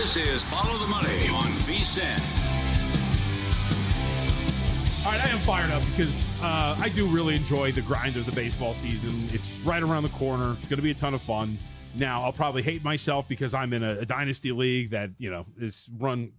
This is Follow the Money on VSiN. All right, I am fired up because I do really enjoy the grind of the baseball season. It's right around the corner. It's going to be a ton of fun. Now, I'll probably hate myself because I'm in a dynasty league that, is run,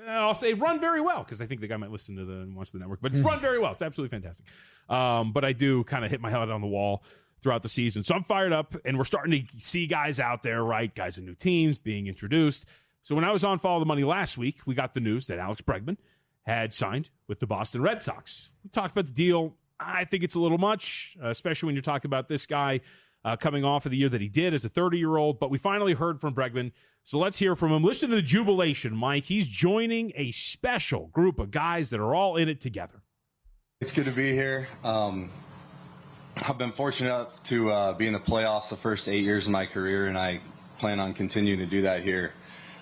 I'll say run very well, because I think the guy might listen to and watch the network, but it's run very well. It's absolutely fantastic. But I do kind of hit my head on the wall throughout the season. So I'm fired up, and we're starting to see guys out there, right? Guys in new teams being introduced. So when I was on Follow the Money last week, we got the news that Alex Bregman had signed with the Boston Red Sox. We talked about the deal. I think it's a little much, especially when you're talking about this guy coming off of the year that he did as a 30-year-old. But we finally heard from Bregman, so let's hear from him. Listen to the jubilation, Mike. He's joining a special group of guys that are all in it together. It's good to be here. I've been fortunate enough to be in the playoffs the first 8 years of my career, and I plan on continuing to do that here.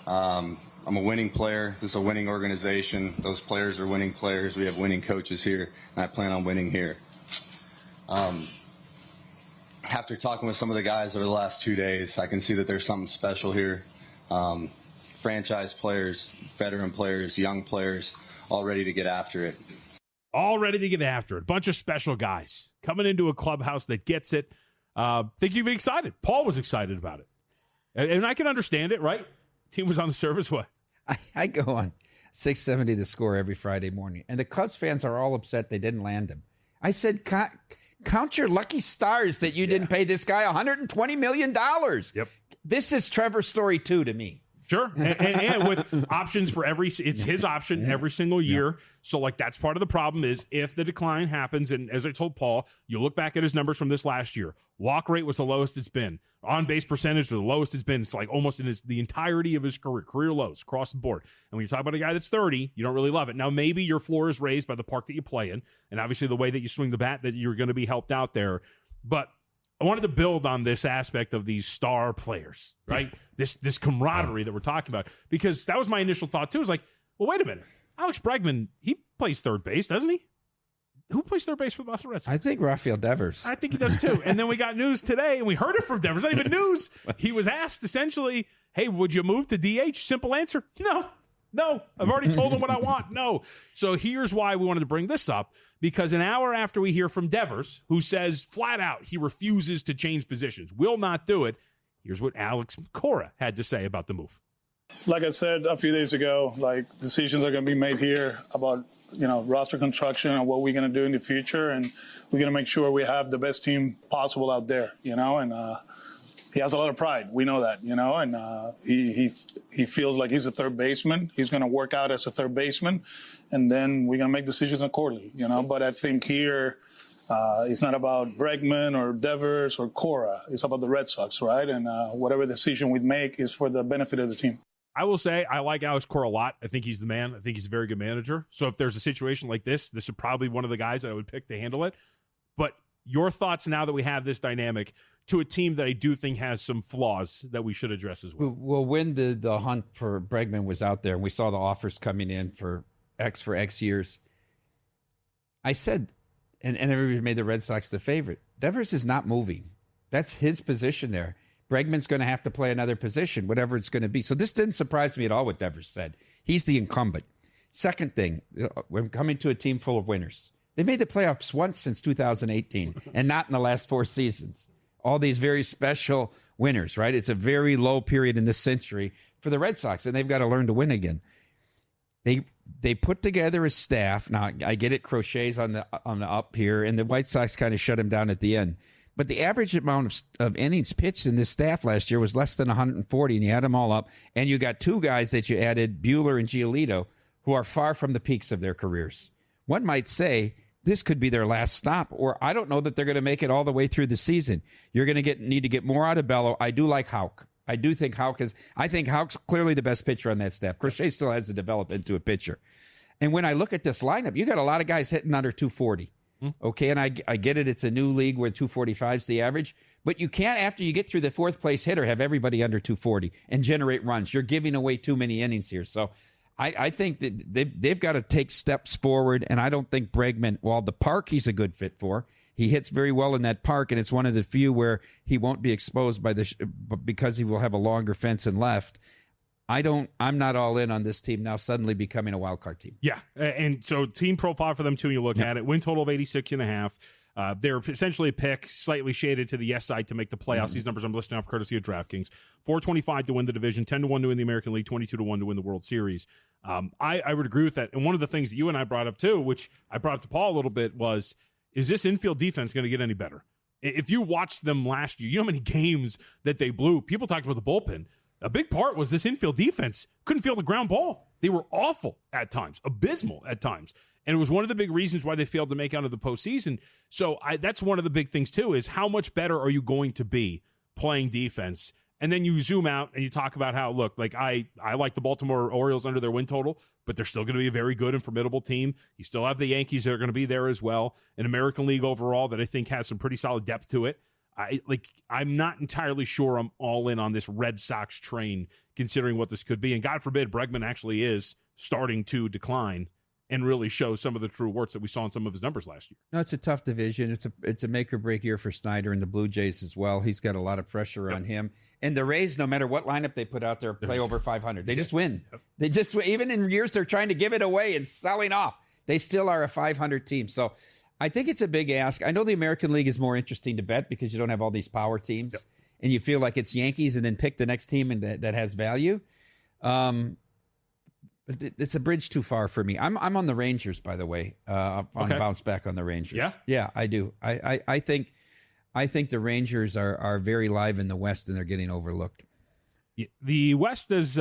I'm a winning player. This is a winning organization. Those players are winning players. We have winning coaches here, and I plan on winning here. After talking with some of the guys over the last 2 days, I can see that there's something special here. Franchise players, veteran players, young players, all ready to get after it. All ready to get after it. Bunch of special guys coming into a clubhouse that gets it. Think you'd be excited. Paul was excited about it. And I can understand it, right? Team was on the service. What? I go on 670 The Score every Friday morning, and the Cubs fans are all upset they didn't land him. I said, count your lucky stars that you didn't pay this guy $120 million. Yep. This is Trevor's story, too, to me. Sure. And with options for it's his option every single year. Yeah. So, that's part of the problem is if the decline happens, and as I told Paul, you look back at his numbers from this last year. Walk rate was the lowest it's been. On-base percentage was the lowest it's been. It's almost in the entirety of his career lows across the board. And when you talk about a guy that's 30, you don't really love it. Now, maybe your floor is raised by the park that you play in, and obviously the way that you swing the bat, that you're going to be helped out there. But I wanted to build on this aspect of these star players, right? This camaraderie that we're talking about, because that was my initial thought too. It was well, wait a minute. Alex Bregman, he plays third base, doesn't he? Who plays third base for the Boston Red Sox? I think Rafael Devers. I think he does too. And then we got news today, and we heard it from Devers. Not even news. He was asked essentially, hey, would you move to DH? Simple answer, no. I've already told him what I want. No. So here's why we wanted to bring this up, because an hour after we hear from Devers, who says flat out he refuses to change positions, will not do it, here's what Alex Cora had to say about the move. Like I said a few days ago, decisions are going to be made here about, roster construction and what we're going to do in the future. And we're going to make sure we have the best team possible out there, and he has a lot of pride. We know that, and he feels like he's a third baseman. He's going to work out as a third baseman, and then we're going to make decisions accordingly, But I think here it's not about Bregman or Devers or Cora. It's about the Red Sox, right? And whatever decision we make is for the benefit of the team. I will say I like Alex Cora a lot. I think he's the man. I think he's a very good manager. So if there's a situation like this is probably one of the guys that I would pick to handle it. But your thoughts now that we have this dynamic to a team that I do think has some flaws that we should address as well. Well, when the hunt for Bregman was out there and we saw the offers coming in for X years, I said, and everybody made the Red Sox the favorite, Devers is not moving. That's his position there. Bregman's going to have to play another position, whatever it's going to be. So this didn't surprise me at all what Devers said. He's the incumbent. Second thing, we're coming to a team full of winners. They made the playoffs once since 2018 and not in the last 4 seasons. All these very special winners, right? It's a very low period in this century for the Red Sox, and they've got to learn to win again. They put together a staff. Now, I get it, Crochet's on the up here, and the White Sox kind of shut him down at the end. But the average amount of innings pitched in this staff last year was less than 140, and you add them all up, and you got 2 guys that you added, Buehler and Giolito, who are far from the peaks of their careers. One might say this could be their last stop, or I don't know that they're going to make it all the way through the season. You're going to need to get more out of Bello. I do like Houck. I do think I think Houck's clearly the best pitcher on that staff. Crochet still has to develop into a pitcher. And when I look at this lineup, you got a lot of guys hitting under 240. Okay, and I get it. It's a new league where 245 is the average. But you can't, after you get through the 4th place hitter, have everybody under 240 and generate runs. You're giving away too many innings here. So I think that they've got to take steps forward. And I don't think Bregman, while the park he's a good fit for, he hits very well in that park, and it's one of the few where he won't be exposed by because he will have a longer fence and left. I'm not all in on this team now suddenly becoming a wild card team. Yeah. And so team profile for them too, you look at it, win total of 86.5. They're essentially a pick, slightly shaded to the yes side to make the playoffs. These numbers I'm listing off courtesy of DraftKings. 425 to win the division, 10-1 to win the American League, 22-1 to win the World Series. I would agree with that. And one of the things that you and I brought up too, which I brought up to Paul a little bit, was, is this infield defense going to get any better? If you watched them last year, you know how many games that they blew? People talked about the bullpen. A big part was this infield defense couldn't feel the ground ball. They were awful at times, abysmal at times. And it was one of the big reasons why they failed to make out of the postseason. So that's one of the big things, too, is how much better are you going to be playing defense? And then you zoom out and you talk about how, look, like I like the Baltimore Orioles under their win total, but they're still going to be a very good and formidable team. You still have the Yankees that are going to be there as well. An American League overall that I think has some pretty solid depth to it. I'm not entirely sure I'm all in on this Red Sox train, considering what this could be. And God forbid Bregman actually is starting to decline and really show some of the true warts that we saw in some of his numbers last year. No, it's a tough division. It's a make or break year for Snyder and the Blue Jays as well. He's got a lot of pressure on him. And the Rays, no matter what lineup they put out there, play over 500. They just win. They just, even in years they're trying to give it away and selling off, they still are a 500 team. So I think it's a big ask. I know the American League is more interesting to bet because you don't have all these power teams and you feel like it's Yankees and then pick the next team and that has value. It's a bridge too far for me. I'm on the Rangers, by the way. On bounce back on the Rangers. Yeah, I do. I think the Rangers are very live in the West and they're getting overlooked. The West is.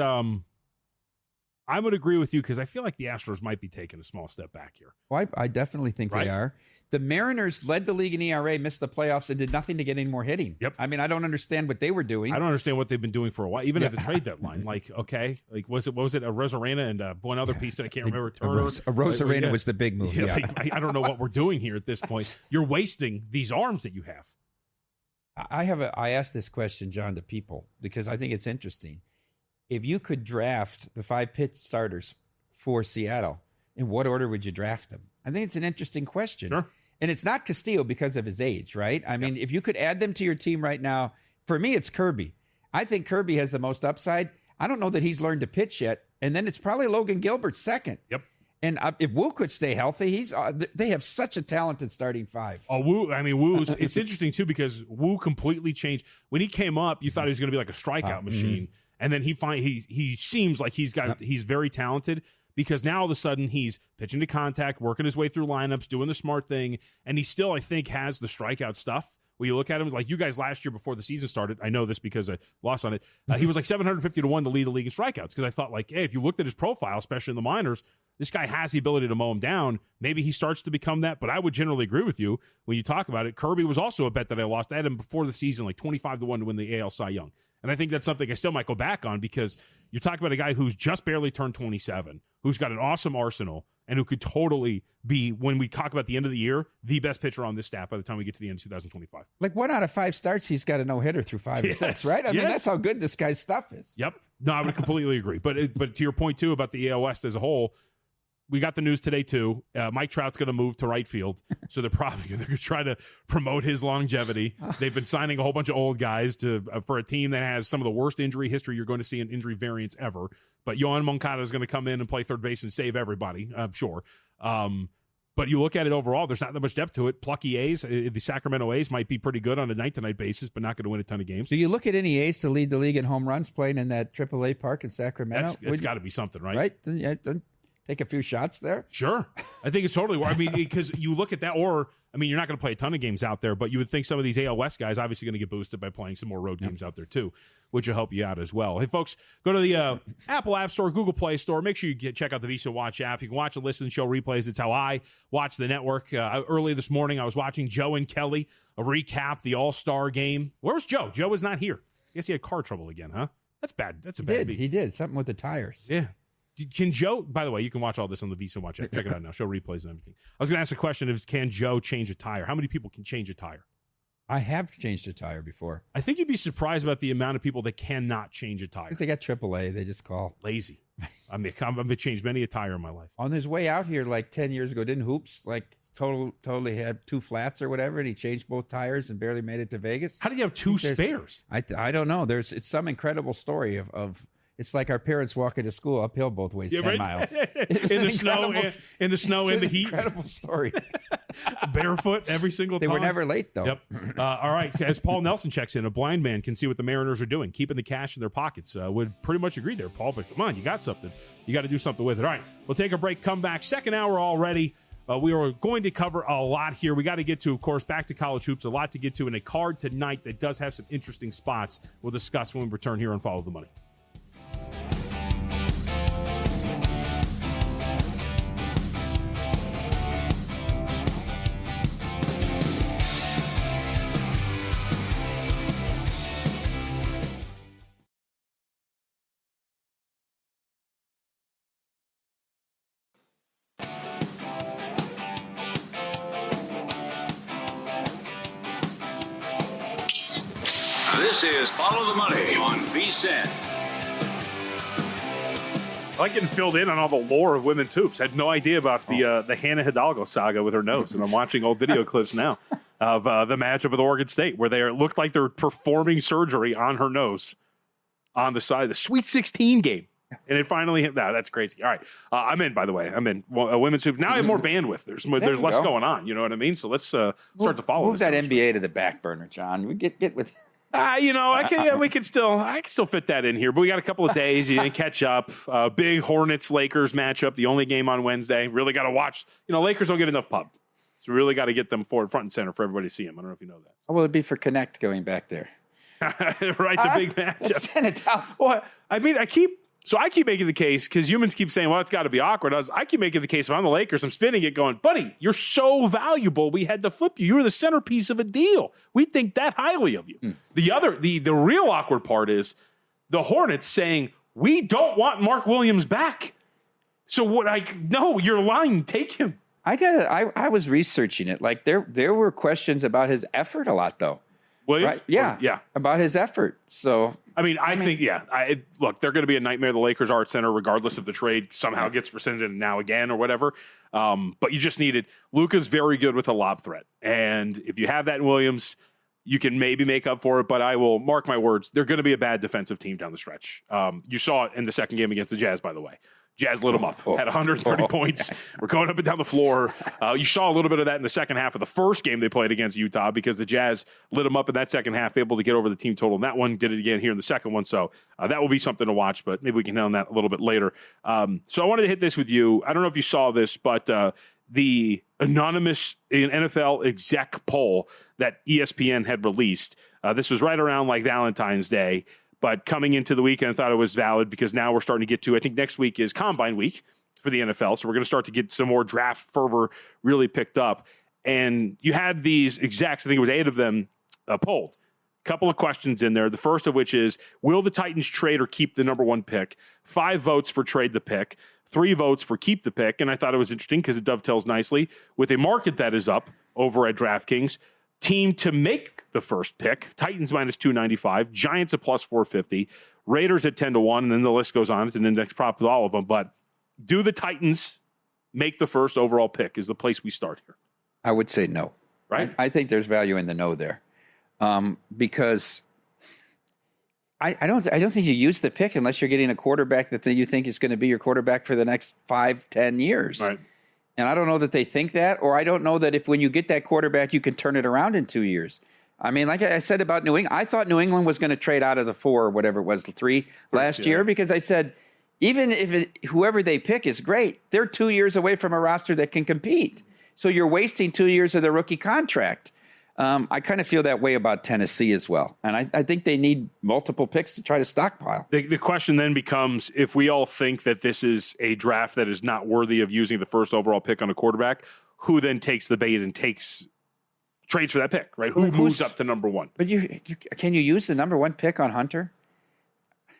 I would agree with you because I feel like the Astros might be taking a small step back here. Well, I definitely think they are. The Mariners led the league in ERA, missed the playoffs, and did nothing to get any more hitting. Yep. I mean, I don't understand what they were doing. I don't understand what they've been doing for a while, even at the trade deadline. Like, okay, like what was it a Rosarena and one other piece that I can't remember? Turner. A Rosarena was the big move. Yeah. Like, I don't know what we're doing here at this point. You're wasting these arms that you have. I asked this question, John, to people because I think it's interesting. If you could draft the 5 pitch starters for Seattle, in what order would you draft them? I think it's an interesting question. Sure. And it's not Castillo because of his age, right? I mean, if you could add them to your team right now, for me, it's Kirby. I think Kirby has the most upside. I don't know that he's learned to pitch yet. And then it's probably Logan Gilbert second. Yep. And if Wu could stay healthy, they have such a talented starting 5. Oh, Wu! I mean, Wu's. It's interesting too because Wu completely changed when he came up. You thought he was going to be like a strikeout machine, and then he seems like he's very talented because now all of a sudden he's pitching to contact, working his way through lineups, doing the smart thing, and he still I think has the strikeout stuff. When you look at him, like you guys last year before the season started, I know this because I lost on it. He was like 750 to 1 to lead the league in strikeouts because I thought like, hey, if you looked at his profile, especially in the minors, this guy has the ability to mow him down. Maybe he starts to become that, but I would generally agree with you when you talk about it. Kirby was also a bet that I lost. I had him before the season, like 25 to 1 to win the AL Cy Young. And I think that's something I still might go back on because you're talking about a guy who's just barely turned 27, who's got an awesome arsenal, and who could totally be, when we talk about the end of the year, the best pitcher on this staff by the time we get to the end of 2025. Like 1 out of 5 starts, he's got a no-hitter through 5 or 6, right? I mean, that's how good this guy's stuff is. Yep. No, I would completely agree. But to your point, too, about the AL West as a whole, we got the news today, too. Mike Trout's going to move to right field, so they're going to try to promote his longevity. They've been signing a whole bunch of old guys for a team that has some of the worst injury history you're going to see in injury variants ever. But Yohan Moncada is going to come in and play third base and save everybody, I'm sure. But you look at it overall, there's not that much depth to it. Plucky A's, the Sacramento A's might be pretty good on a night-to-night basis, but not going to win a ton of games. Do you look at any A's to lead the league in home runs playing in that AAA park in Sacramento? It's got to be something, right? Right? Then take a few shots there? Sure. I think it's totally. I mean, because you look at that, or, I mean, you're not going to play a ton of games out there, but you would think some of these AL West guys obviously going to get boosted by playing some more road games out there, too, which will help you out as well. Hey, folks, go to the Apple App Store, Google Play Store. Make sure you check out the VSiN Watch app. You can watch and listen to show replays. It's how I watch the network. Early this morning, I was watching Joe and Kelly recap the All-Star game. Where was Joe? Joe was not here. I guess he had car trouble again, huh? That's bad. That's a bad beat. He did. Something with the tires. Yeah. Can Joe, by the way, you can watch all this on the VSiN Watch app. Check it out now. Show replays and everything. I was going to ask a question can Joe change a tire? How many people can change a tire? I have changed a tire before. I think you'd be surprised about the amount of people that cannot change a tire. Because they got AAA. They just call. Lazy. I mean, I've changed many a tire in my life. On his way out here like 10 years ago, didn't Hoops totally had 2 flats or whatever, and he changed both tires and barely made it to Vegas? How did you have 2 spares? I don't know. It's some incredible story of It's like our parents walking to school uphill both ways, 10 miles. in the snow, in the snow, in the heat. Incredible story. Barefoot every single time. They were never late, though. Yep. All right. As Paul Nelson checks in, a blind man can see what the Mariners are doing, keeping the cash in their pockets. Would pretty much agree there, Paul. But come on, you got something. You got to do something with it. All right. We'll take a break. Come back. Second hour already. We are going to cover a lot here. We got to get to, of course, back to college hoops. A lot to get to in a card tonight that does have some interesting spots. We'll discuss when we return here on Follow the Money. This is Follow the Money on VSiN. I like getting filled in on all the lore of women's hoops. I had no idea about the Hannah Hidalgo saga with her nose, and I'm watching old video clips now of the matchup with Oregon State where they looked like they're performing surgery on her nose on the side of the Sweet 16 game. And it finally hit. No, that's crazy. All right. I'm in, by the way. I'm in women's hoops. Now I have more bandwidth. There's less going on. You know what I mean? So let's start to follow Move that NBA to the back burner, John. We get with... I can still fit that in here, but we got a couple of days. You can catch up. Big Hornets Lakers matchup, the only game on Wednesday. Really got to watch. Lakers don't get enough pub, so really got to get them front and center for everybody to see them. I don't know if you know that. Oh, well, it'd be for Connect going back there, right? The big matchup. Send it down. Well, I mean, I keep making the case because humans keep saying, well, it's got to be awkward. I keep making the case if I'm the Lakers, I'm spinning it going, buddy, you're so valuable. We had to flip you. You were the centerpiece of a deal. We think that highly of you. The real awkward part is the Hornets saying, we don't want Mark Williams back. So no, you're lying. Take him. I was researching it. Like there were questions about his effort a lot though. Williams? Right? Yeah. About his effort. So I think, look, they're going to be a nightmare. The Lakers are at center, regardless if the trade somehow gets rescinded now again or whatever. But you just needed Luka's very good with a lob threat. And if you have that in Williams, you can maybe make up for it. But I will mark my words. They're going to be a bad defensive team down the stretch. You saw it in the second game against the Jazz, by the way. Jazz lit them up, had 130 points. We're going up and down the floor. You saw a little bit of that in the second half of the first game they played against Utah because the Jazz lit them up in that second half, able to get over the team total in that one, did it again here in the second one. So that will be something to watch, but maybe we can hit on that a little bit later. So I wanted to hit this with you. I don't know if you saw this, but the anonymous NFL exec poll that ESPN had released, this was right around like Valentine's Day. But coming into the weekend, I thought it was valid because now we're starting to get to, I think next week is Combine Week for the NFL. So we're going to start to get some more draft fervor really picked up. And you had these execs, I think it was 8 of them, polled. A couple of questions in there. The first of which is, will the Titans trade or keep the number 1 pick? 5 votes for trade the pick, 3 votes for keep the pick. And I thought it was interesting because it dovetails nicely with a market that is up over at DraftKings. Team to make the first pick, Titans minus 295, Giants at plus 450, Raiders at 10-1, and then the list goes on. It's an index prop with all of them. But do the Titans make the first overall pick is the place we start here. I would say no. Right? I think there's value in the no there. Because I don't think you use the pick unless you're getting a quarterback that you think is going to be your quarterback for the next 5-10 years. Right. And I don't know that they think that, or I don't know that if when you get that quarterback, you can turn it around in 2 years. I mean, like I said about New England, I thought New England was going to trade out of the 4 or whatever it was, 3 last year, because I said, even if whoever they pick is great, they're 2 years away from a roster that can compete. So you're wasting 2 years of the rookie contract. I kind of feel that way about Tennessee as well. And I think they need multiple picks to try to stockpile. The question then becomes, if we all think that this is a draft that is not worthy of using the first overall pick on a quarterback, who then takes the bait and trades for that pick, right? Who moves up to number 1? But can you use the number 1 pick on Hunter?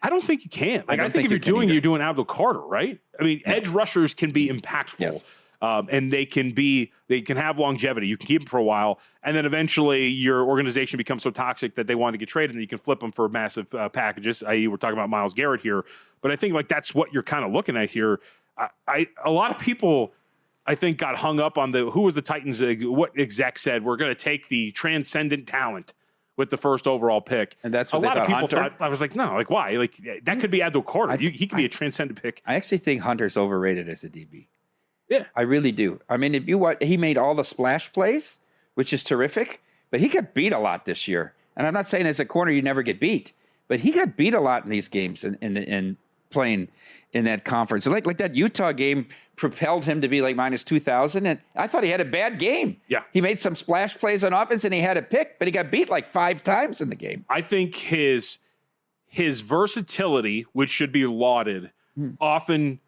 I don't think you can. I think if you're doing Abdul Carter, right? I mean, edge rushers can be impactful. Yes. And they can have longevity. You can keep them for a while, and then eventually your organization becomes so toxic that they want to get traded, and you can flip them for massive packages. I.e., we're talking about Myles Garrett here, but I think like that's what you're kind of looking at here. A lot of people, I think, got hung up on who was the Titans. What exec said we're going to take the transcendent talent with the first overall pick. And that's a what they lot of thought, people Hunter? thought. I was like, no, like why? Like that could be Abdul Carter. He could be a transcendent pick. I actually think Hunter's overrated as a DB. Yeah. I really do. I mean, if you watch, he made all the splash plays, which is terrific, but he got beat a lot this year. And I'm not saying as a corner you never get beat, but he got beat a lot in these games and playing in that conference. Like that Utah game propelled him to be like minus 2,000. And I thought he had a bad game. Yeah. He made some splash plays on offense and he had a pick, but he got beat like 5 times in the game. I think his versatility, which should be lauded, often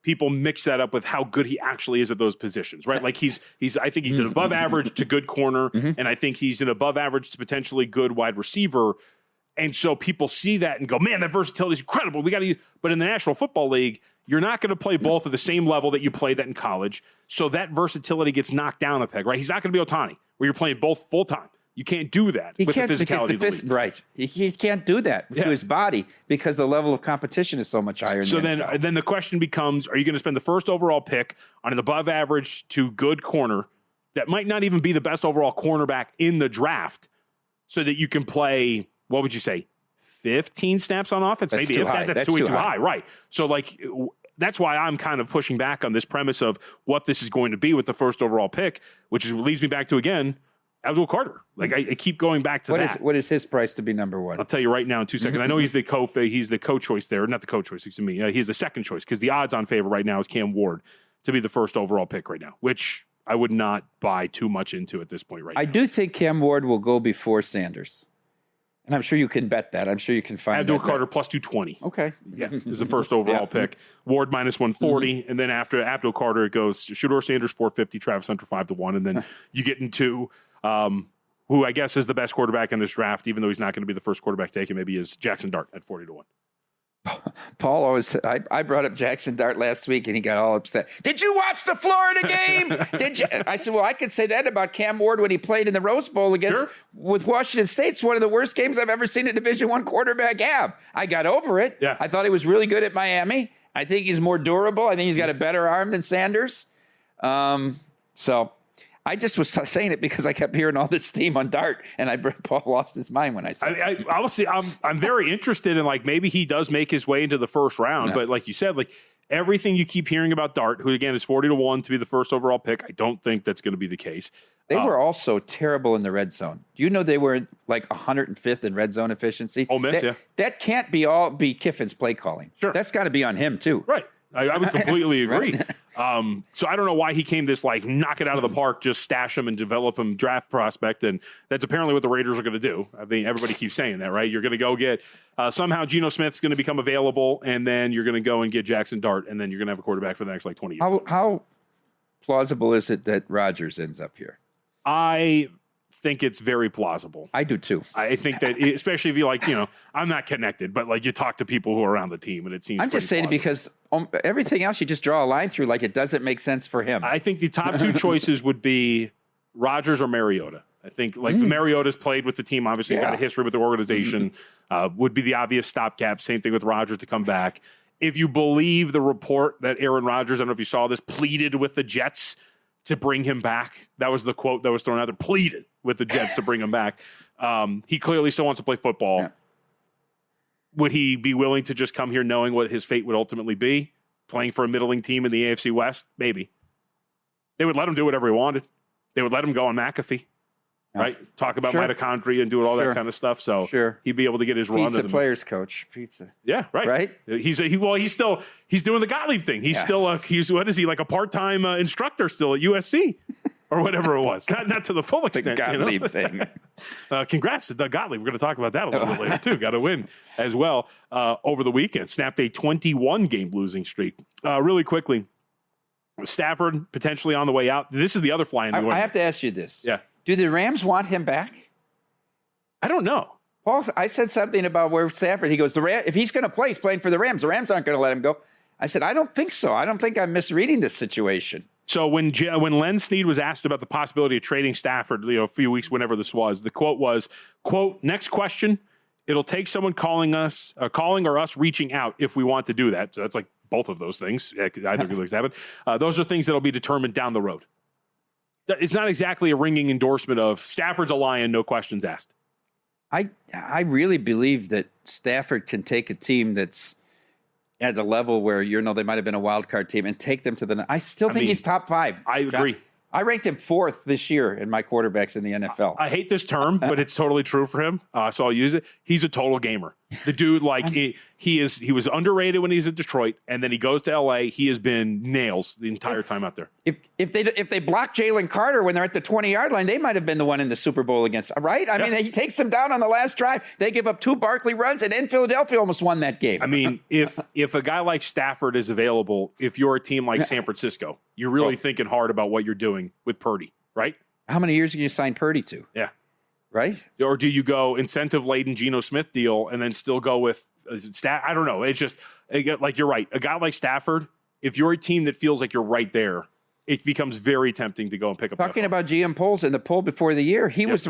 people mix that up with how good he actually is at those positions, right? Like I think he's an above average to good corner, and I think he's an above average to potentially good wide receiver. And so people see that and go, man, that versatility is incredible. We got to use, but in the National Football League, you're not going to play both at the same level that you played that in college. So that versatility gets knocked down a peg, right? He's not going to be Ohtani, where you're playing both full time. You can't do that with the physicality of the league. Right. He can't do that to his body because the level of competition is so much higher. So then the question becomes, are you going to spend the first overall pick on an above average to good corner that might not even be the best overall cornerback in the draft so that you can play, what would you say, 15 snaps on offense? That's Maybe too if high. that's too high. Right. So like that's why I'm kind of pushing back on this premise of what this is going to be with the first overall pick, which leads me back to, again, Abdul Carter. Like I keep going back to that. What is his price to be number one? I'll tell you right now in 2 seconds. I know he's the co-choice there, not the co-choice, excuse me. He's the second choice because the odds on favor right now is Cam Ward to be the first overall pick right now, which I would not buy too much into at this point right now. I do think Cam Ward will go before Sanders. And I'm sure you can bet that. I'm sure you can find Abdul that Carter bet. plus 220. Okay. Yeah, is the first overall pick. Ward minus 140, and then after Abdul Carter, it goes Shedeur Sanders 450, Travis Hunter 5-1, and then you get into who I guess is the best quarterback in this draft, even though he's not going to be the first quarterback taken. Maybe is Jackson Dart at 40-1. Paul always I brought up Jackson Dart last week and he got all upset. Did you watch the Florida game? Did you? I said, well, I could say that about Cam Ward when he played in the Rose Bowl with Washington State. It's one of the worst games I've ever seen a Division I quarterback have. I got over it. Yeah. I thought he was really good at Miami. I think he's more durable. I think he's got a better arm than Sanders. So I just was saying it because I kept hearing all this steam on Dart, and Paul lost his mind when I said it. Obviously, I'm very interested in like maybe he does make his way into the first round, but like you said, like everything you keep hearing about Dart, who again is 40-1 to be the first overall pick, I don't think that's going to be the case. They were also terrible in the red zone. Do you know they were like 105th in red zone efficiency? Ole Miss, That can't be Kiffin's play calling. Sure. That's got to be on him too. Right. I would completely agree. So I don't know why he came this like knock it out of the park, just stash him and develop him draft prospect. And that's apparently what the Raiders are going to do. I mean, everybody keeps saying that, right? You're going to go get somehow Geno Smith's going to become available, and then you're going to go and get Jackson Dart, and then you're going to have a quarterback for the next like 20 years. How plausible is it that Rodgers ends up here? I think it's very plausible. I do too. I think that, especially if you like, I'm not connected, but like you talk to people who are around the team, and it seems. I'm just saying it because everything else you just draw a line through, like it doesn't make sense for him. I think the top two choices would be Rodgers or Mariota. I think like Mariota's played with the team. Obviously, he's got a history with the organization. Would be the obvious stopgap. Same thing with Rodgers to come back. If you believe the report that Aaron Rodgers, I don't know if you saw this, pleaded with the Jets to bring him back. That was the quote that was thrown out there. Pleaded with the Jets to bring him back. He clearly still wants to play football. Yeah. Would he be willing to just come here knowing what his fate would ultimately be? Playing for a middling team in the AFC West? Maybe. They would let him do whatever he wanted. They would let him go on McAfee. Right? Talk about mitochondria and do all that kind of stuff. So he'd be able to get his run. Pizza players coach. Pizza. Yeah, right. Right? He's doing the Gottlieb thing. He's still what is he, like a part-time instructor still at USC or whatever it was. Not to the full extent. The Gottlieb thing. Congrats to Doug Gottlieb. We're going to talk about that a little bit later too. Got to win as well over the weekend. Snapped a 21-game losing streak. Really quickly, Stafford potentially on the way out. This is the other fly in the I have to ask you this. Yeah. Do the Rams want him back? I don't know. Paul, I said something about where Stafford, he goes, if he's going to play, he's playing for the Rams. The Rams aren't going to let him go. I said, I don't think so. I don't think I'm misreading this situation. So when Len Snead was asked about the possibility of trading Stafford, a few weeks, whenever this was, the quote was, quote, next question, it'll take someone calling or us reaching out if we want to do that. So that's like both of those things. Either could happen. Those are things that'll be determined down the road. It's not exactly a ringing endorsement of Stafford's a Lion, no questions asked. I really believe that Stafford can take a team that's at a level where they might have been a wild card team and take them to the. I still think he's top 5. I agree. I ranked him 4th this year in my quarterbacks in the NFL. I hate this term, but it's totally true for him. So I'll use it. He's a total gamer. The dude, he was underrated when he's at Detroit, and then he goes to LA. He has been nails the entire time out there. If they block Jalen Carter when they're at the 20-yard line, they might have been the one in the Super Bowl against, right? I mean, he takes them down on the last drive. They give up 2 Barkley runs, and then Philadelphia almost won that game. I mean, if a guy like Stafford is available, if you're a team like San Francisco, you're really thinking hard about what you're doing with Purdy, right? How many years can you sign Purdy to? Yeah. Right? Or do you go incentive-laden Geno Smith deal and then still go with I don't know. It's just, like, you're right. A guy like Stafford, if you're a team that feels like you're right there, it becomes very tempting to go and pick up. Talking about GM polls, in the poll before the year, he was,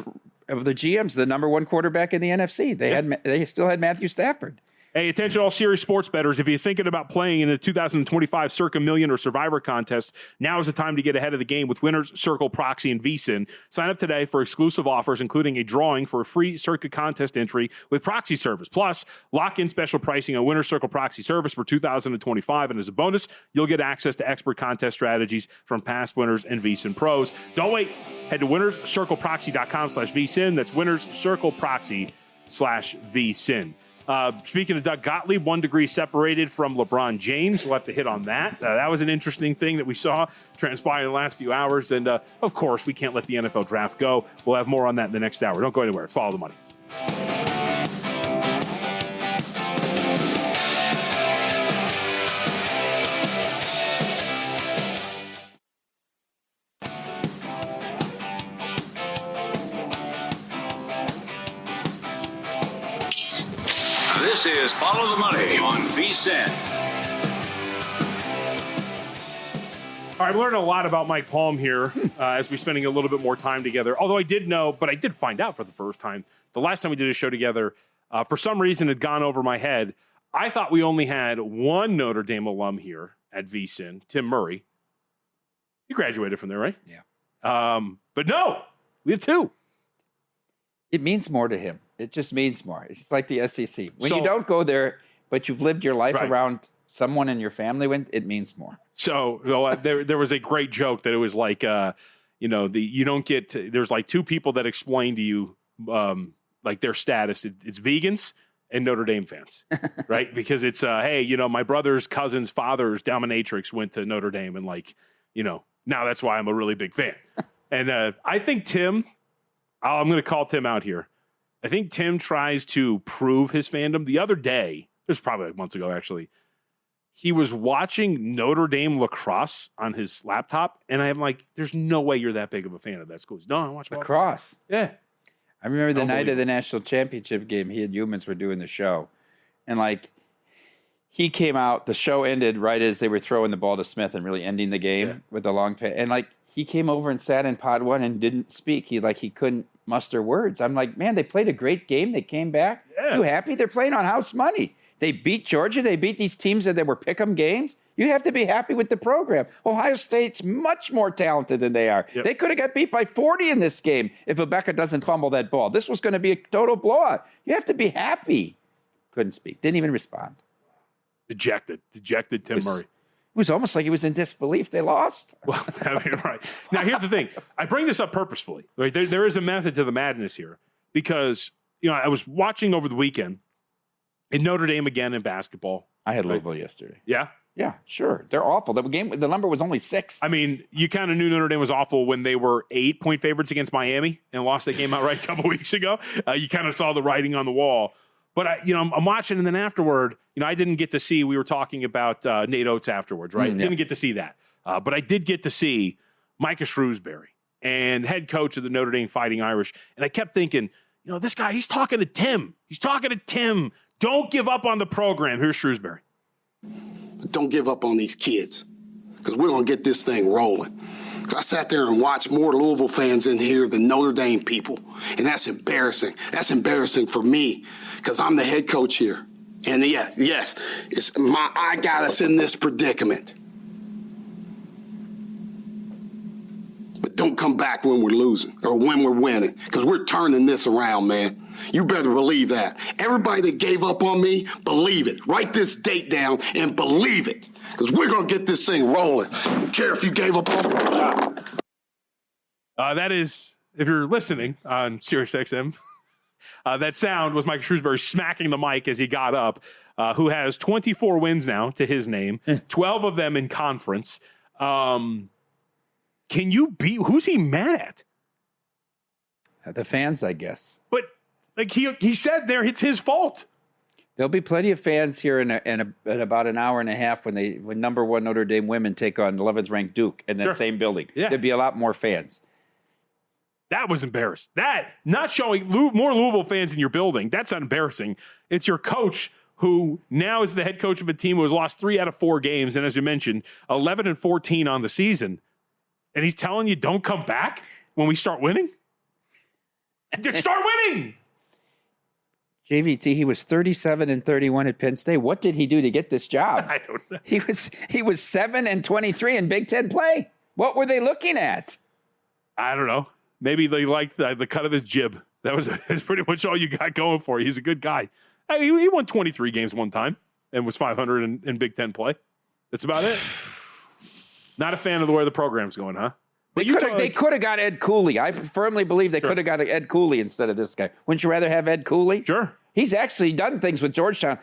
of the GMs, the number 1 quarterback in the NFC. They still had Matthew Stafford. Hey, attention all serious sports bettors. If you're thinking about playing in the 2025 Circa Million or Survivor contest, now is the time to get ahead of the game with Winners, Circle, Proxy, and VSiN. Sign up today for exclusive offers, including a drawing for a free Circa contest entry with Proxy Service. Plus, lock in special pricing on Winners, Circle, Proxy Service for 2025. And as a bonus, you'll get access to expert contest strategies from past winners and VSiN pros. Don't wait. Head to winnerscircleproxy.com/VSiN. That's winnerscircleproxy/VSiN. Speaking of Doug Gottlieb, 1 degree separated from LeBron James. We'll have to hit on that. That was an interesting thing that we saw transpire in the last few hours. And, of course, we can't let the NFL draft go. We'll have more on that in the next hour. Don't go anywhere. It's Follow the Money. This is Follow the Money on VSiN. All right, I'm learning a lot about Mike Palm here as we're spending a little bit more time together. Although I did know, but I did find out for the first time, the last time we did a show together, for some reason had gone over my head. I thought we only had one Notre Dame alum here at VSiN, Tim Murray. He graduated from there, right? Yeah. But no, we have 2. It means more to him. It just means more. It's like the SEC. When you don't go there, but you've lived your life around someone in your family, it means more. So there was a great joke that it was like, you don't get to, there's like 2 people that explain to you like their status. It's vegans and Notre Dame fans, right? Because it's, hey, my brother's cousin's father's dominatrix went to Notre Dame, and now that's why I'm a really big fan. And I think Tim, I'm going to call Tim out here. I think Tim tries to prove his fandom. The other day, it was probably like months ago, actually, he was watching Notre Dame lacrosse on his laptop, and I'm like, there's no way you're that big of a fan of that school. No, I watch lacrosse. Yeah. I remember the night of the national championship game, he and Humans were doing the show. And he came out, the show ended right as they were throwing the ball to Smith and really ending the game with the long pass. And he came over and sat in pod 1 and didn't speak. He couldn't muster words. I'm like, man, they played a great game. They came back. Yeah. Too happy? They're playing on house money. They beat Georgia. They beat these teams that were pick'em games. You have to be happy with the program. Ohio State's much more talented than they are. Yep. They could have got beat by 40 in this game if Ibaka doesn't fumble that ball. This was going to be a total blowout. You have to be happy. Couldn't speak. Didn't even respond. Dejected Tim Murray. It was almost like he was in disbelief. They lost. Well, right. Now, here's the thing. I bring this up purposefully. Right? There is a method to the madness here because, I was watching over the weekend in Notre Dame again in basketball. I had Louisville yesterday. Yeah? Yeah, sure. They're awful. The number was only 6. I mean, you kind of knew Notre Dame was awful when they were 8-point favorites against Miami and lost that game outright a couple weeks ago. You kind of saw the writing on the wall. But, I'm watching, and then afterward, I didn't get to see, we were talking about Nate Oates afterwards, right? Didn't get to see that. But I did get to see Micah Shrewsbury and head coach of the Notre Dame Fighting Irish. And I kept thinking, this guy, he's talking to Tim. Don't give up on the program. Here's Shrewsbury. Don't give up on these kids because we're going to get this thing rolling. I sat there and watched more Louisville fans in here than Notre Dame people, and that's embarrassing. That's embarrassing for me because I'm the head coach here. And yes, I got us in this predicament. But don't come back when we're losing or when we're winning, because we're turning this around, man. You better believe that. Everybody that gave up on me, believe it. Write this date down and believe it, because we're going to get this thing rolling. Don't care if you gave up on me. That is, if you're listening on SiriusXM, that sound was Mike Shrewsbury smacking the mic as he got up, who has 24 wins now to his name, 12 of them in conference. Can you beat, who's he mad at? The fans, I guess. But like he said there, it's his fault. There'll be plenty of fans here in about an hour and a half when number 1 Notre Dame women take on 11th ranked Duke in that same building. Yeah. There'd be a lot more fans. That was embarrassing. That, not showing more Louisville fans in your building, that's not embarrassing. It's your coach who now is the head coach of a team who has lost 3 out of 4 games. And as you mentioned, 11-14 on the season. And he's telling you, don't come back when we start winning? Just start winning! JVT, he was 37-31 at Penn State. What did he do to get this job? I don't know. He was 7-23 in Big Ten play. What were they looking at? I don't know. Maybe they liked the cut of his jib. That's pretty much all you got going for you. He's a good guy. He won 23 games one time and was 500 in Big Ten play. That's about it. Not a fan of the way the program's going, huh? They could have got Ed Cooley. I firmly believe they could have got Ed Cooley instead of this guy. Wouldn't you rather have Ed Cooley? Sure. He's actually done things with Georgetown,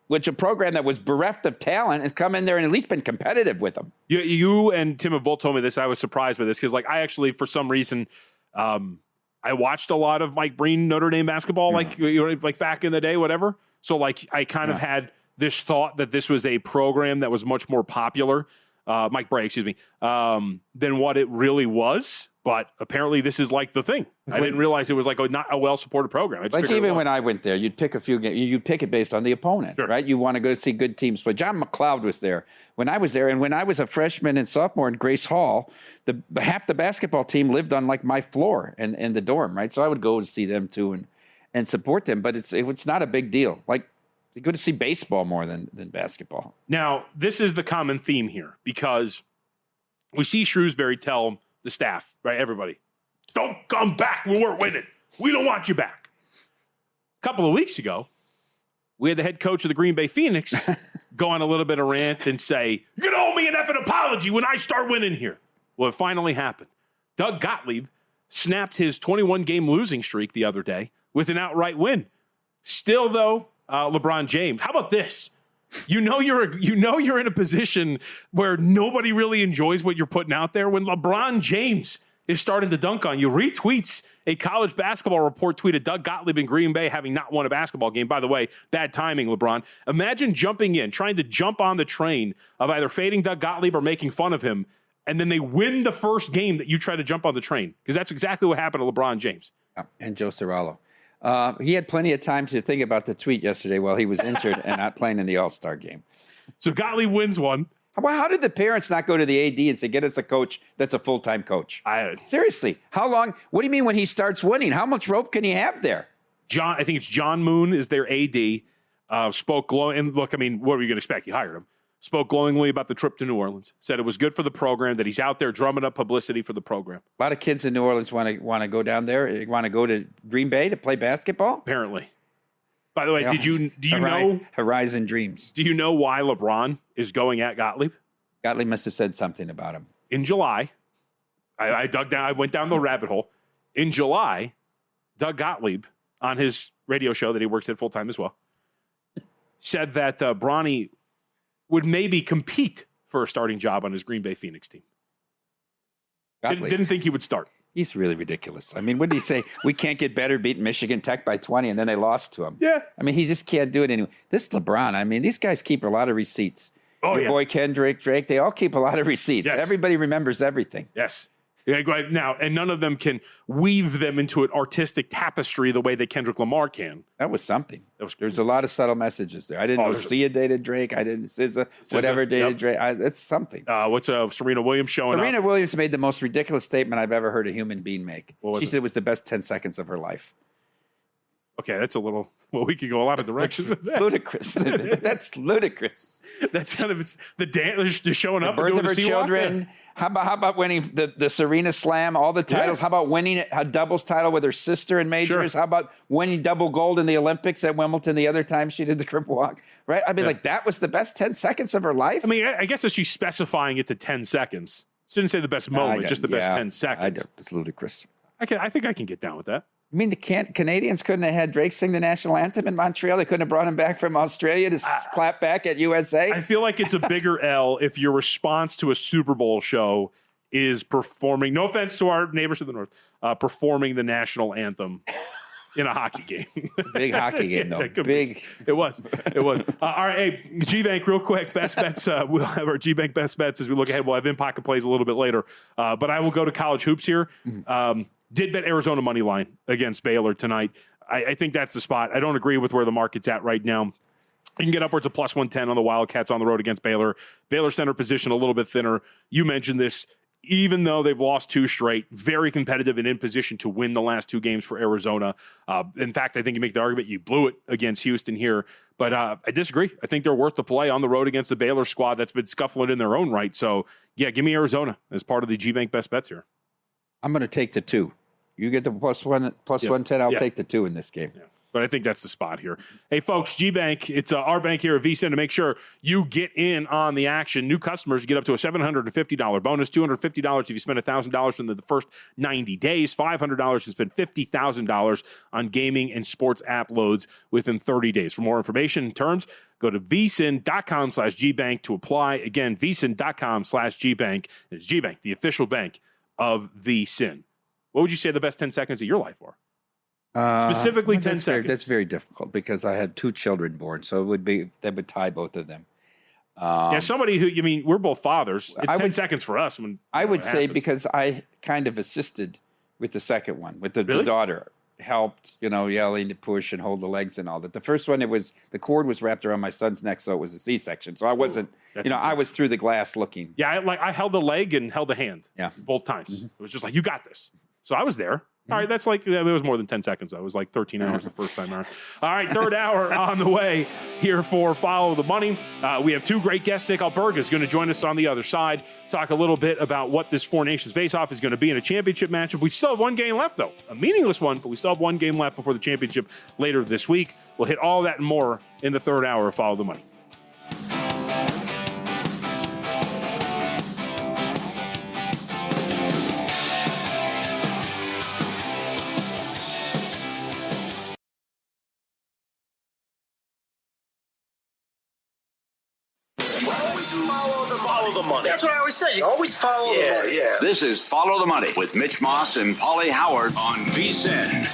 which a program that was bereft of talent has come in there and at least been competitive with them. You and Tim have both told me this. I was surprised by this because, like, I actually, for some reason, I watched a lot of Mike Breen Notre Dame basketball, like back in the day, whatever. So, like, I kind of had this thought that this was a program that was much more popular. Mike Bray, excuse me, than what it really was. But apparently this is like the thing. I didn't realize it was like not a well-supported program. Like even when I went there, you'd pick a few games. You'd pick it based on the opponent, right? You want to go see good teams play. John McLeod was there when I was there. And when I was a freshman and sophomore in Grace Hall, half the basketball team lived on like my floor and the dorm, right? So I would go to see them too and support them. But it's not a big deal. Like, it's good to see baseball more than basketball. Now, this is the common theme here because we see Shrewsbury tell the staff, right, everybody, don't come back when we're winning. We don't want you back. A couple of weeks ago, we had the head coach of the Green Bay Phoenix go on a little bit of rant and say, you owe me an effing apology when I start winning here. Well, it finally happened. Doug Gottlieb snapped his 21-game losing streak the other day with an outright win. Still, though, LeBron James. How about this? You know you're in a position where nobody really enjoys what you're putting out there when LeBron James is starting to dunk on you. Retweets a college basketball report tweeted Doug Gottlieb in Green Bay having not won a basketball game. By the way, bad timing, LeBron. Imagine jumping in, trying to jump on the train of either fading Doug Gottlieb or making fun of him, and then they win the first game that you try to jump on the train. Because that's exactly what happened to LeBron James. And Joe Ceraulo. He had plenty of time to think about the tweet yesterday while he was injured and not playing in the All-Star game. So Gottlieb wins one. How did the parents not go to the AD and say, get us a coach that's a full-time coach? Seriously, how long? What do you mean when he starts winning? How much rope can he have there? I think it's John Moon is their AD. Spoke glowing. And look, I mean, what were you going to expect? He hired him. Spoke glowingly about the trip to New Orleans. Said it was good for the program, that he's out there drumming up publicity for the program. A lot of kids in New Orleans want to go down there. Want to go to Green Bay to play basketball? Apparently. By the way, do you know Horizon Dreams? Do you know why LeBron is going at Gottlieb? Gottlieb must have said something about him. In July, I dug down. I went down the rabbit hole. In July, Doug Gottlieb on his radio show that he works at full time as well said that Bronny would maybe compete for a starting job on his Green Bay Phoenix team. Didn't think he would start. He's really ridiculous. I mean, what did he say? We can't get better, beat Michigan Tech by 20, and then they lost to him. Yeah. I mean, he just can't do it anymore. This LeBron, I mean, these guys keep a lot of receipts. Oh, Your boy Kendrick, Drake, they all keep a lot of receipts. Yes. Everybody remembers everything. Yes. Yeah, now, and none of them can weave them into an artistic tapestry the way that Kendrick Lamar can. That was something. There's a lot of subtle messages there. I didn't know Sia dated Drake. I didn't SZA, whatever dated Drake. That's something. What's Serena Williams showing Serena up? Williams made the most ridiculous statement I've ever heard a human being make. She said it was the best 10 seconds of her life. Okay, that's a little. Well, we could go a lot of directions with that. Ludicrous. But that's ludicrous. That's kind of it's the dance, just showing up, Birth and of doing her the sea-walk. children. How about winning the Serena Slam, all the titles? Yeah. How about winning a doubles title with her sister in majors? Sure. How about winning double gold in the Olympics at Wimbledon the other time she did the cripple walk? Right? I mean, like that was the best 10 seconds of her life. I mean, I guess if she's specifying it to 10 seconds, she didn't say the best moment, just the best 10 seconds. It's ludicrous. I think I can get down with that. I mean, the Canadians couldn't have had Drake sing the national anthem in Montreal. They couldn't have brought him back from Australia to clap back at USA. I feel like it's a bigger L if your response to a Super Bowl show is performing, no offense to our neighbors to the north, performing the national anthem in a hockey game. Big hockey game, though. Big. It was. All right, hey, G-Bank, real quick, best bets. We'll have our G-Bank best bets as we look ahead. We'll have in-pocket plays a little bit later. But I will go to college hoops here. Did bet Arizona money line against Baylor tonight. I think that's the spot. I don't agree with where the market's at right now. You can get upwards of plus 110 on the Wildcats on the road against Baylor. Baylor center position a little bit thinner. You mentioned this. Even though they've lost 2 straight, very competitive and in position to win the last 2 games for Arizona. In fact, I think you make the argument you blew it against Houston here. But I disagree. I think they're worth the play on the road against the Baylor squad that's been scuffling in their own right. So, yeah, give me Arizona as part of the G-Bank best bets here. I'm going to take the 2. You get the plus 110. I'll take the 2 in this game. Yeah. But I think that's the spot here. Hey, folks, G-Bank, it's our bank here at VSiN to make sure you get in on the action. New customers get up to a $750 bonus, $250 if you spend $1,000 in the first 90 days, $500 to spend $50,000 on gaming and sports app loads within 30 days. For more information and terms, go to vsin.com/GBank to apply. Again, vsin.com/GBank. It's G-Bank, the official bank of VSiN. What would you say the best 10 seconds of your life are? Specifically 10 seconds. That's very difficult because I had 2 children born, so that would tie both of them. Somebody who, we're both fathers. It's 10 seconds for us. I would say because I kind of assisted with the second one, with the daughter, helped, yelling to push and hold the legs and all that. The first one, the cord was wrapped around my son's neck, so it was a C-section. So I wasn't, I was through the glass looking. Yeah, I held a leg and held a hand. Yeah, both times. It was just like, you got this. So I was there. All right, that's like, it was more than 10 seconds, though. It was like 13 hours the first time around. All right, third hour on the way here for Follow the Money. We have 2 great guests. Nick Alberga is going to join us on the other side, talk a little bit about what this Four Nations face-off is going to be in a championship matchup. We still have 1 game left, though. A meaningless one, but we still have 1 game left before the championship later this week. We'll hit all that and more in the third hour of Follow the Money. Follow the money. That's what I always say. You always follow the money. Yeah. This is Follow the Money with Mitch Moss and Paulie Howard on VSiN.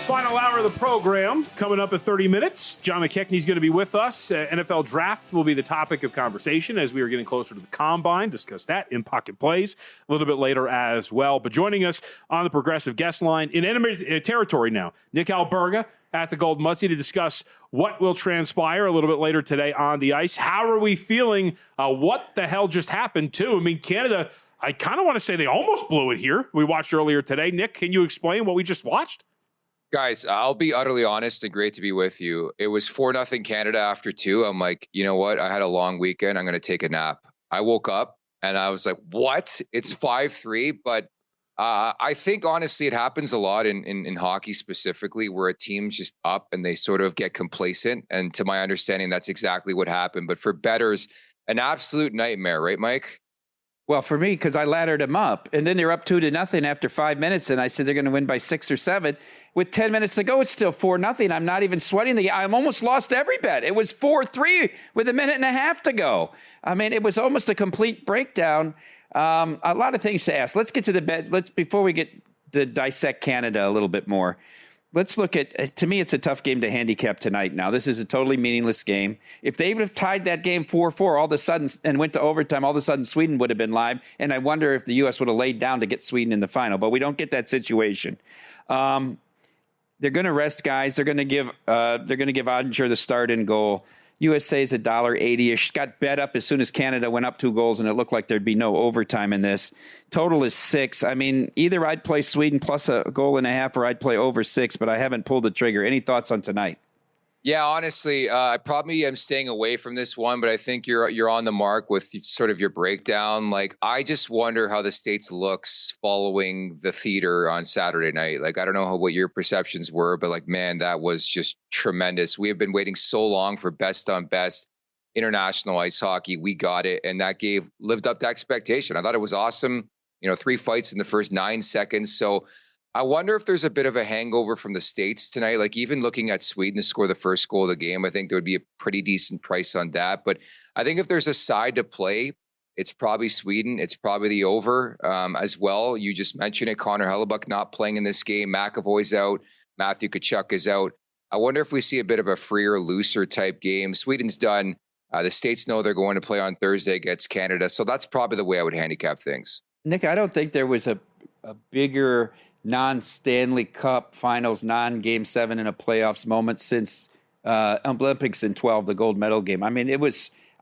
Final hour of the program coming up in 30 minutes. John McKechnie is going to be with us. NFL draft will be the topic of conversation as we are getting closer to the combine. Discuss that in pocket plays a little bit later as well. But joining us on the Progressive guest line in enemy territory now, Nick Alberga at the Golden Muzzy to discuss what will transpire a little bit later today on the ice. How are we feeling? What the hell just happened, too? Canada, I kind of want to say they almost blew it here. We watched earlier today. Nick, can you explain what we just watched? Guys, I'll be utterly honest and great to be with you. It was 4-0 Canada after 2. I'm like, you know what? I had a long weekend. I'm going to take a nap. I woke up and I was like, what? It's 5-3, but I think, honestly, it happens a lot in hockey specifically where a team's just up and they sort of get complacent. And to my understanding, that's exactly what happened. But for bettors, an absolute nightmare, right, Mike? Well, for me, because I laddered them up, and then they're up 2-0 after 5 minutes, and I said they're going to win by 6 or 7. With 10 minutes to go, it's still 4-0. I'm not even sweating the. I'm almost lost every bet. It was 4-3 with 1.5 minutes to go. It was almost a complete breakdown. A lot of things to ask. Let's get to the bet. Before we get to dissect Canada a little bit more. Let's look at, to me, it's a tough game to handicap tonight now. This is a totally meaningless game. If they would have tied that game 4-4 all of a sudden and went to overtime, all of a sudden Sweden would have been live. And I wonder if the U.S. would have laid down to get Sweden in the final. But we don't get that situation. They're going to rest guys. They're going to give Oettinger the start and goal. USA's $1.80-ish. Got bet up as soon as Canada went up 2 goals, and it looked like there'd be no overtime in this. Total is 6. I mean, either I'd play Sweden plus a goal and a half, or I'd play over 6, but I haven't pulled the trigger. Any thoughts on tonight? Yeah, honestly, I probably am staying away from this one, but I think you're on the mark with sort of your breakdown. Like, I just wonder how the States looks following the theater on Saturday night. Like, I don't know what your perceptions were, but like, man, that was just tremendous. We have been waiting so long for best on best international ice hockey. We got it, and that lived up to expectation. I thought it was awesome. 3 fights in the first 9 seconds. So I wonder if there's a bit of a hangover from the States tonight. Like, even looking at Sweden to score the first goal of the game, I think there would be a pretty decent price on that. But I think if there's a side to play, it's probably Sweden. It's probably the over as well. You just mentioned it. Connor Hellebuyck not playing in this game. McAvoy's out. Matthew Tkachuk is out. I wonder if we see a bit of a freer, looser type game. Sweden's done. The States know they're going to play on Thursday against Canada. So that's probably the way I would handicap things. Nick, I don't think there was a bigger non-Stanley Cup Finals, non-Game 7 in a playoffs moment since Olympics in 12, the gold medal game. I mean,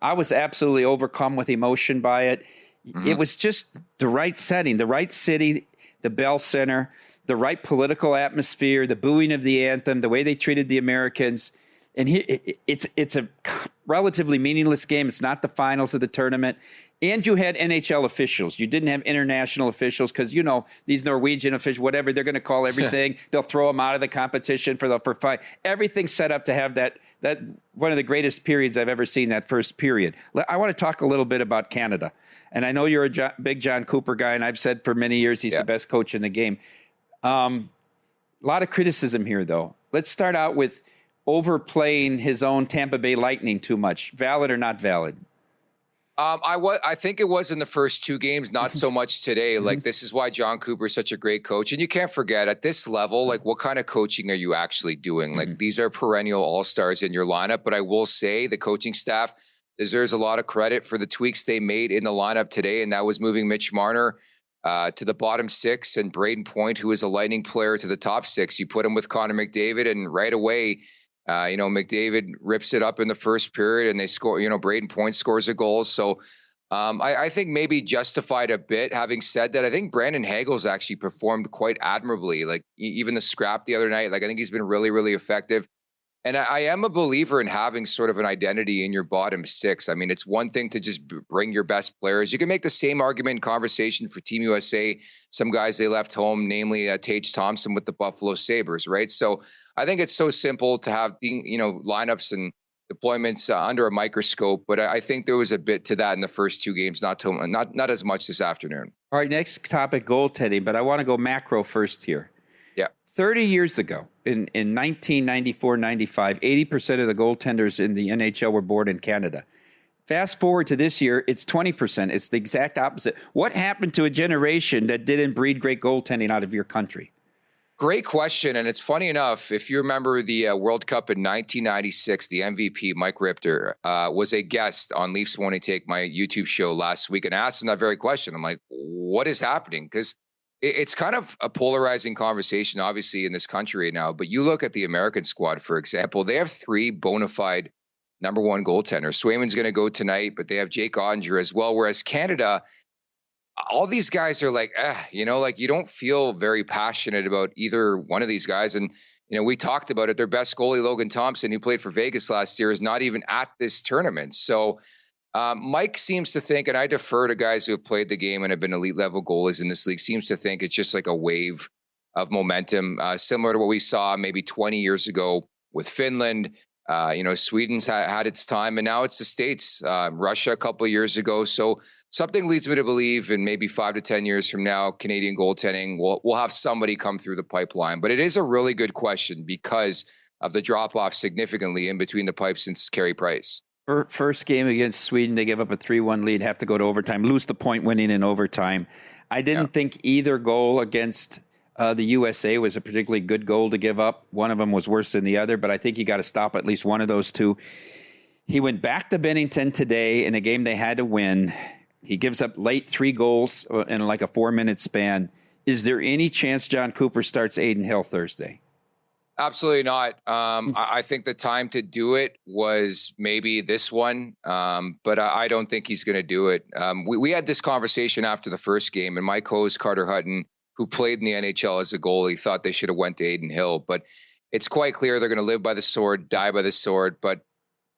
I was absolutely overcome with emotion by it. Mm-hmm. It was just the right setting, the right city, the Bell Center, the right political atmosphere, the booing of the anthem, the way they treated the Americans. And it's a relatively meaningless game. It's not the finals of the tournament. And you had NHL officials. You didn't have international officials because, these Norwegian officials, whatever, they're going to call everything. They'll throw them out of the competition for fight. Everything's set up to have that one of the greatest periods I've ever seen, that first period. I want to talk a little bit about Canada. And I know you're a big John Cooper guy, and I've said for many years he's the best coach in the game. A lot of criticism here, though. Let's start out with overplaying his own Tampa Bay Lightning too much. Valid or not valid? I think it was in the first 2 games, not so much today. Like, this is why John Cooper is such a great coach. And you can't forget, at this level, like, what kind of coaching are you actually doing? Like, these are perennial all-stars in your lineup. But I will say the coaching staff deserves a lot of credit for the tweaks they made in the lineup today. And that was moving Mitch Marner to the bottom 6 and Braden Point, who is a Lightning player, to the top 6. You put him with Connor McDavid, and right away, McDavid rips it up in the first period, and they score. Braden Point scores a goal. So I think maybe justified a bit. Having said that, I think Brandon Hagel's actually performed quite admirably. Like, even the scrap the other night, like, I think he's been really, really effective. And I am a believer in having sort of an identity in your bottom 6. I mean, it's one thing to just bring your best players. You can make the same argument and conversation for Team USA. Some guys they left home, namely Tage Thompson with the Buffalo Sabres, right? So I think it's so simple to have lineups and deployments under a microscope. But I think there was a bit to that in the first 2 games, not as much this afternoon. All right, next topic, goaltending. But I want to go macro first here. 30 years ago, in 1994-95, 80% of the goaltenders in the NHL were born in Canada. Fast forward to this year, it's 20%. It's the exact opposite. What happened to a generation that didn't breed great goaltending out of your country? Great question. And it's funny enough, if you remember the World Cup in 1996, the MVP, Mike Richter, was a guest on Leafs Morning Take, my YouTube show last week, and I asked him that very question. I'm like, what is happening? Because it's kind of a polarizing conversation, obviously, in this country right now. But you look at the American squad, for example, they have 3 bona fide number 1 goaltenders. Swayman's going to go tonight, but they have Jake Ottinger as well. Whereas Canada, all these guys are like, like, you don't feel very passionate about either one of these guys. And, we talked about it. Their best goalie, Logan Thompson, who played for Vegas last year, is not even at this tournament. So Mike seems to think, and I defer to guys who have played the game and have been elite level goalies in this league, seems to think it's just like a wave of momentum, similar to what we saw maybe 20 years ago with Finland. Sweden's had its time, and now it's the States, Russia a couple of years ago. So something leads me to believe in maybe 5 to 10 years from now, Canadian goaltending we'll have somebody come through the pipeline. But it is a really good question because of the drop off significantly in between the pipes since Carey Price. First game against Sweden, they give up a 3-1 lead, have to go to overtime, lose the point winning in overtime. I didn't think either goal against the USA was a particularly good goal to give up. One of them was worse than the other, but I think you got to stop at least one of those 2. He went back to Bennington today in a game they had to win. He gives up late 3 goals in like a 4-minute span. Is there any chance John Cooper starts Adin Hill Thursday? Absolutely not. I think the time to do it was maybe this one, but I don't think he's going to do it. We had this conversation after the first game, and Mike Hose, Carter Hutton, who played in the NHL as a goalie, thought they should have went to Adin Hill. But it's quite clear they're going to live by the sword, die by the sword. But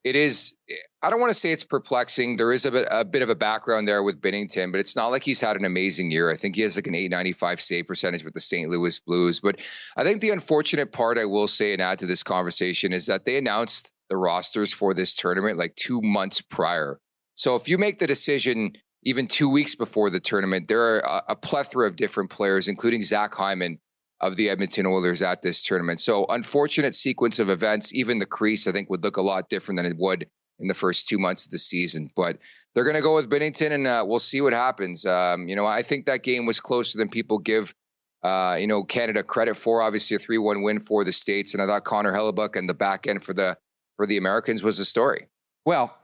it is, I don't want to say it's perplexing. There is a bit of a background there with Binnington, but it's not like he's had an amazing year. I think he has like an 895 save percentage with the St. Louis Blues. But I think the unfortunate part, I will say and add to this conversation, is that they announced the rosters for this tournament like 2 months prior. So if you make the decision even 2 weeks before the tournament, there are a plethora of different players, including Zach Hyman of the Edmonton Oilers at this tournament. So unfortunate sequence of events. Even the crease, I think, would look a lot different than it would in the first 2 months of the season. But they're going to go with Binnington, and we'll see what happens. I think that game was closer than people give, Canada credit for. Obviously, a 3-1 win for the States, and I thought Connor Hellebuck and the back end for the Americans was the story. Well,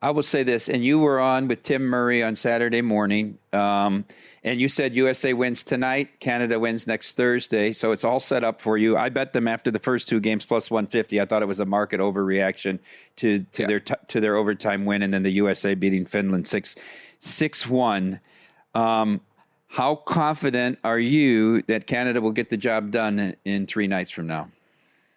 I will say this, and you were on with Tim Murray on Saturday morning, and you said USA wins tonight, Canada wins next Thursday, so it's all set up for you. I bet them after the first two games plus 150. I thought it was a market overreaction to their overtime win, and then the USA beating Finland 6-1. How confident are you that Canada will get the job done in 3 nights from now?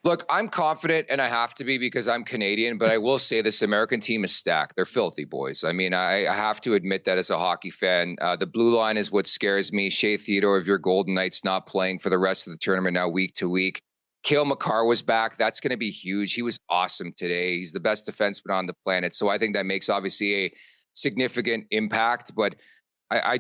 Look, I'm confident, and I have to be because I'm Canadian, but I will say this American team is stacked. They're filthy, boys. I mean, I have to admit that as a hockey fan. The blue line is what scares me. Shea Theodore of your Golden Knights not playing for the rest of the tournament now week to week. Cale Makar was back. That's going to be huge. He was awesome today. He's the best defenseman on the planet. So I think that makes obviously a significant impact. But I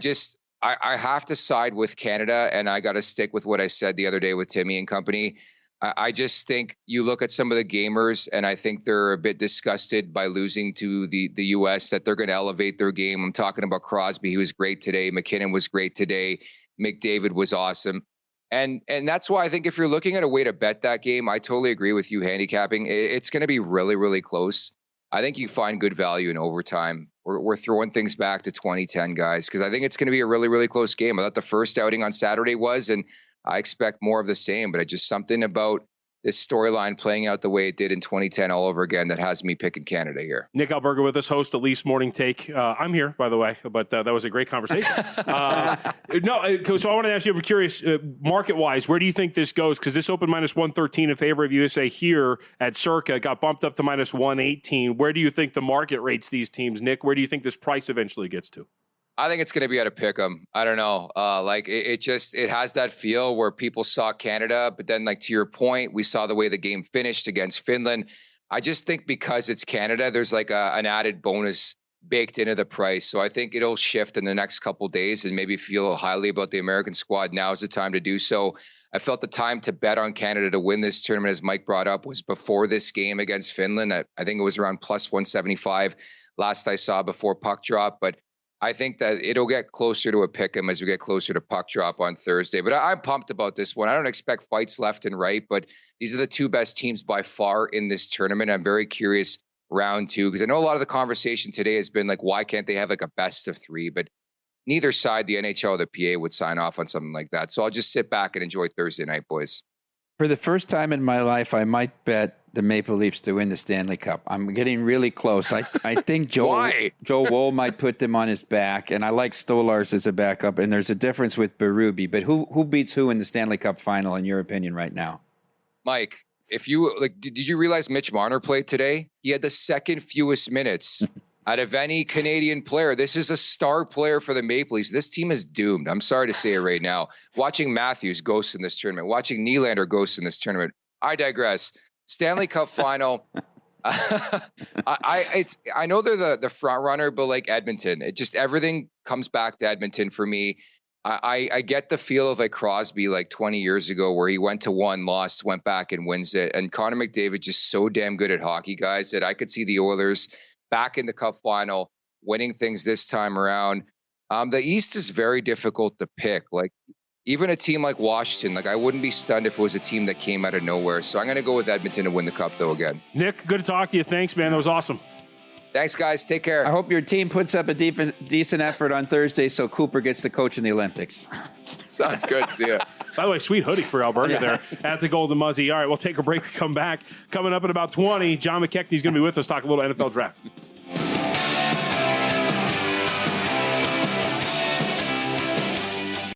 have to side with Canada, and I got to stick with what I said the other day with Timmy and company. I just think you look at some of the gamers, and I think they're a bit disgusted by losing to the U.S., that they're going to elevate their game. I'm talking about Crosby. He was great today. McKinnon was great today. McDavid was awesome. And that's why I think if you're looking at a way to bet that game, I totally agree with you handicapping. It's going to be really, really close. I think you find good value in overtime. We're throwing things back to 2010, guys, because I think it's going to be a really, really close game. I thought the first outing on Saturday was, and I expect more of the same, but just something about this storyline playing out the way it did in 2010 all over again that has me picking Canada here. Nick Alberga with us, host of Leafs Morning Take. I'm here, by the way, but that was a great conversation. So I want to ask you, I'm curious, market-wise, where do you think this goes? Because this opened -113 in favor of USA here at Circa, got bumped up to -118. Where do you think the market rates these teams, Nick? Where do you think this price eventually gets to? I think it's going to be at a pick 'em. I don't know. It has that feel where people saw Canada, but then, like, to your point, we saw the way the game finished against Finland. I just think because it's Canada, there's like an added bonus baked into the price. So I think it'll shift in the next couple of days, and maybe feel highly about the American squad. Now is the time to do so. I felt the time to bet on Canada to win this tournament, as Mike brought up, was before this game against Finland. I think it was around +175 last I saw before puck drop, but I think that it'll get closer to a pick 'em as we get closer to puck drop on Thursday. But I'm pumped about this one. I don't expect fights left and right, but these are the two best teams by far in this tournament. I'm very curious round 2, because I know a lot of the conversation today has been like, why can't they have like a best of 3? But neither side, the NHL or the PA, would sign off on something like that. So I'll just sit back and enjoy Thursday night, boys. For the first time in my life, I might bet the Maple Leafs to win the Stanley Cup. I'm getting really close. I think Joe Woll might put them on his back, and I like Stolarz as a backup, and there's a difference with Berube. But who beats who in the Stanley Cup final, in your opinion, right now? Mike, if you did you realize Mitch Marner played today? He had the second fewest minutes out of any Canadian player. This is a star player for the Maple Leafs. This team is doomed. I'm sorry to say it right now. Watching Matthews ghost in this tournament, watching Nylander ghost in this tournament. I digress. Stanley Cup final. I know they're the front runner, but like Edmonton, it just, everything comes back to Edmonton for me. I get the feel of like Crosby like 20 years ago, where he went to one, lost, went back and wins it. And Connor McDavid just so damn good at hockey, guys, that I could see the Oilers back in the Cup final, winning things this time around. The East is very difficult to pick. Like, even a team like Washington, like, I wouldn't be stunned if it was a team that came out of nowhere. So I'm going to go with Edmonton to win the Cup, though, again. Nick, good to talk to you. Thanks, man. That was awesome. Thanks, guys. Take care. I hope your team puts up a decent effort on Thursday so Cooper gets to coach in the Olympics. Sounds good. See ya. By the way, sweet hoodie for Alberta there at the Golden Muzzy. All right, we'll take a break. Come back. Coming up in about 20, John McKechnie's going to be with us, talk a little NFL draft.